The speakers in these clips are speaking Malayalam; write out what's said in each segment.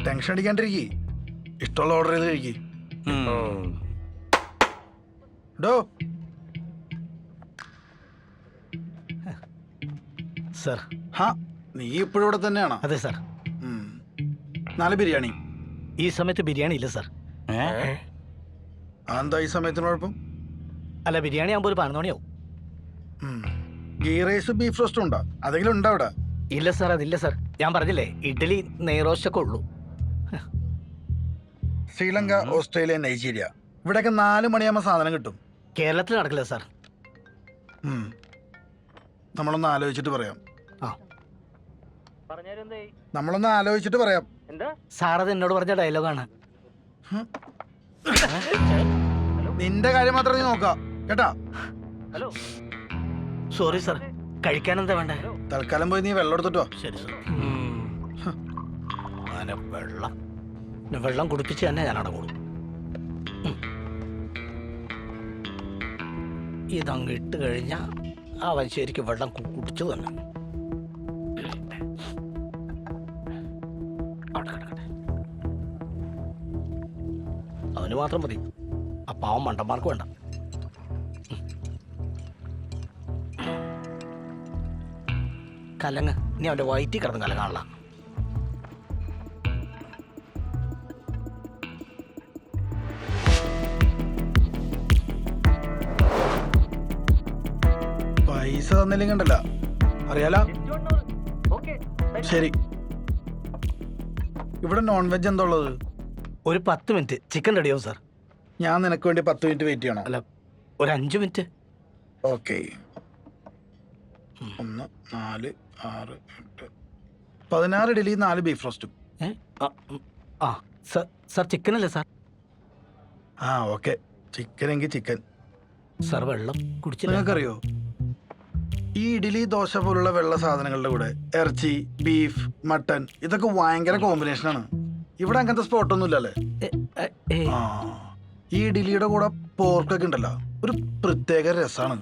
ടെൻഷൻ അടിക്കാണ്ടിരിക്കേ. ഇഷ്ടമുള്ള ഓർഡർ ചെയ്ത് കഴിക്കേ. ഡോ സർ. ഹാ, നീ ഇപ്പോഴും ഇവിടെ തന്നെയാണോ? അതെ സാർ. 4 ബിരിയാണി. ഈ സമയത്ത് ബിരിയാണി ഇല്ല സാർ. എന്താ ഈ സമയത്തിന് കുഴപ്പം? അല്ല, ബിരിയാണി ആകുമ്പോൾ ഒരു 11 മണിയാവും. ഗീ റൈസ് ബീഫ് റോസ്റ്റും ഉണ്ടോ? അതെങ്കിലും ഉണ്ടോ അവിടെ? ഇല്ല സാർ, അതില്ല സാർ. ഞാൻ പറഞ്ഞില്ലേ, ഇഡ്ഡലി നെയ്റോസ്റ്റൊക്കെ ഉള്ളൂ. ശ്രീലങ്ക, ഓസ്ട്രേലിയ, നൈജീരിയ ഇവിടെയൊക്കെ 4 മണിയാകുമ്പോൾ സാധനം കിട്ടും. കേരളത്തിൽ നടക്കില്ല സാർ. നമ്മളൊന്ന് ആലോചിച്ചിട്ട് പറയാം. ആ, നമ്മളൊന്ന് ആലോചിച്ചിട്ട് പറയാം. സാർ അത് എന്നോട് പറഞ്ഞ ഡയലോഗാണ്. നിന്റെ കാര്യം മാത്രം നീ നോക്കാം കേട്ടാ. Sorry sir. കഴിക്കാൻ എന്താ വേണ്ടേ? തൽക്കാലം പോയി നീ വെള്ളം എടുത്തിട്ടോ. ശരി സാർ. അങ്ങനെ വെള്ളം കുടിപ്പിച്ച് തന്നെ ഞാൻ അടങ്ങുള്ളൂ. ഇതങ്ങ് ഇട്ട് കഴിഞ്ഞാൽ അവൻ ശരിക്കും വെള്ളം കുടിച്ചു തന്നെ. അവിടെ കിടക്കട്ടെ. അവന് മാത്രം മതി, ആ പാവം മണ്ടന്മാർക്ക് വേണ്ട. കലങ്ങ്. ഇനി അവൻ്റെ വയറ്റിൽ കിടന്ന് കലങ്ങാനുള്ള. പൈസ തന്നില്ലെങ്കിൽ ഉണ്ടല്ല, അറിയാലോ. ശരി, ഇവിടെ നോൺ വെജ് എന്താ ഉള്ളത്? ഒരു 10 മിനിറ്റ് ചിക്കൻ റെഡിയാവും സാർ. ഞാൻ നിനക്ക് വേണ്ടി 10 മിനിറ്റ് വെയിറ്റ് ചെയ്യണം. അല്ല, ഒരു 5 മിനിറ്റ്. ഓക്കെ. 1, 4, 6, 8, 16 ഇഡലി, 4 ബീഫ് റോസ്റ്റും. ആ സാർ. സാർ ചിക്കൻ അല്ലേ സാർ? ആ ഓക്കെ, ചിക്കൻ എങ്കിൽ ചിക്കൻ. സാർ വെള്ളം കുടിച്ചില്ല? നിങ്ങൾക്കറിയോ, ഈ ഇഡലി ദോശ പോലുള്ള വെള്ള സാധനങ്ങളുടെ കൂടെ ഇറച്ചി, ബീഫ്, മട്ടൻ ഇതൊക്കെ ഭയങ്കര കോമ്പിനേഷനാണ്. ഇവിടെ അങ്ങനത്തെ സ്പോട്ടൊന്നും ഇല്ലല്ലേ? ആ, ഈ ഇഡലിയുടെ കൂടെ പോർക്കൊക്കെ ഉണ്ടല്ലോ, ഒരു പ്രത്യേക രസാണ്.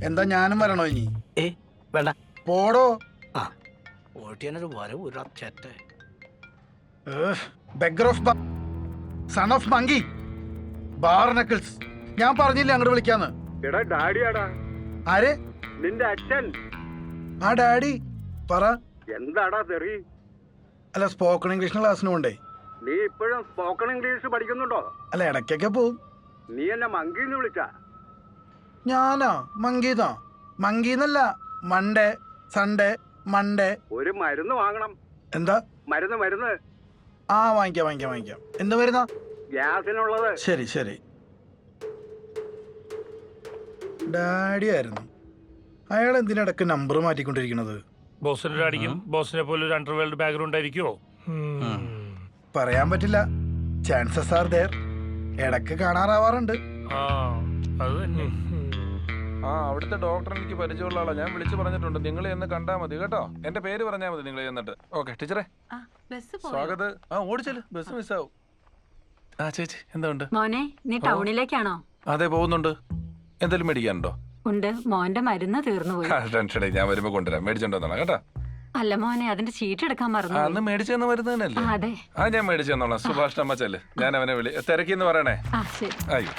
എന്താ ഞാനും വരണോ ഇനി? വേണ്ട, പോടോ. ആ ഓട്ടിയാനൊരു വരവ് ഒരു ചേട്ട. Beggar of son of monkey, barnacles. ഞാൻ പറഞ്ഞില്ലേ അങ്ങോട്ട് വിളിക്കാന്ന്. ആര്? നിന്റെ അച്ഛൻ. ആ ഡാഡി പറ. എന്താടാ തെറി? അല്ല, സ്പോക്കൺ ഇംഗ്ലീഷിന് ക്ലാസ്സിന് പോണ്ടേ? നീ ഇപ്പോഴും സ്പോക്കൺ ഇംഗ്ലീഷ് പഠിക്കുന്നുണ്ടോ? അല്ല, ഇടയ്ക്കൊക്കെ പോവും. നീ എന്നെ മങ്കിന്ന് വിളിച്ചാ? ഞാനാ മങ്കീന്നാ? മങ്കീന്നല്ല, മൺഡേ, സൺഡേ, മൺഡേ. ഒരു മരുന്ന് വാങ്ങണം. എന്താ മരുന്ന്? ആ, വാങ്ങിക്കാം. എന്ത് മരുന്നാ? ഗ്യാസിനുള്ളത്. ശരി ശരി. ഡാഡി ആയിരുന്നു. അയാൾ എന്തിനിടക്ക് നമ്പർ മാറ്റിക്കൊണ്ടിരിക്കണത്? ബോസിന്റെ ഡാഡിക്കും ബോസിനെ പോലെ ഒരു അണ്ടർവേൾഡ് ബാക്ക്ഗ്രൗണ്ട് ആയിരിക്കുമോ? പറയാൻ പറ്റില്ല. Chances are there. ഇടക്ക് കാണാറാവാറുണ്ട്. അത് തന്നെ. അവിടുത്തെ ഡോക്ടർ എനിക്ക് പരിചയമുള്ള ആളാ. ഞാൻ വിളിച്ചു പറഞ്ഞിട്ടുണ്ട്, നിങ്ങൾ എന്ന് കണ്ടാൽ മതി കേട്ടോ. എന്റെ പേര് പറഞ്ഞാൽ മതി നിങ്ങൾ എന്നിട്ട്. ഓക്കെ ടീച്ചറെ, സ്വാഗതം. ഓടിച്ചല്, ബസ് മിസ്സാവും. ചേച്ചി എന്താ ഉണ്ട്? മോനെ, നീ ടൗണിലേക്കാണോ? അതെ, പോകുന്നുണ്ട്. എന്തെങ്കിലും മേടിക്കാനുണ്ടോ? ഉണ്ട്, മോന്റെ മരുന്ന് തീർന്നു പോയി. ടെൻഷനേ, ഞാൻ വരുമ്പോ കൊണ്ടുവരാം. മേടിച്ചോണ്ടോന്നാ കേട്ടോ. അല്ല മോനെ, അതിന്റെ ചീട്ട് എടുക്കാൻ മറന്നു. അന്ന് മേടിച്ചു തന്ന മരുന്ന് തന്നെയല്ലേ? അതെ. ഞാൻ മേടിച്ചു തന്നോളാം. സുഭാഷ് അമ്മച്ചല്ലേ, ഞാൻ അവനെ തിരക്കിന്ന് പറയണേ. ശരി. അയ്യോ.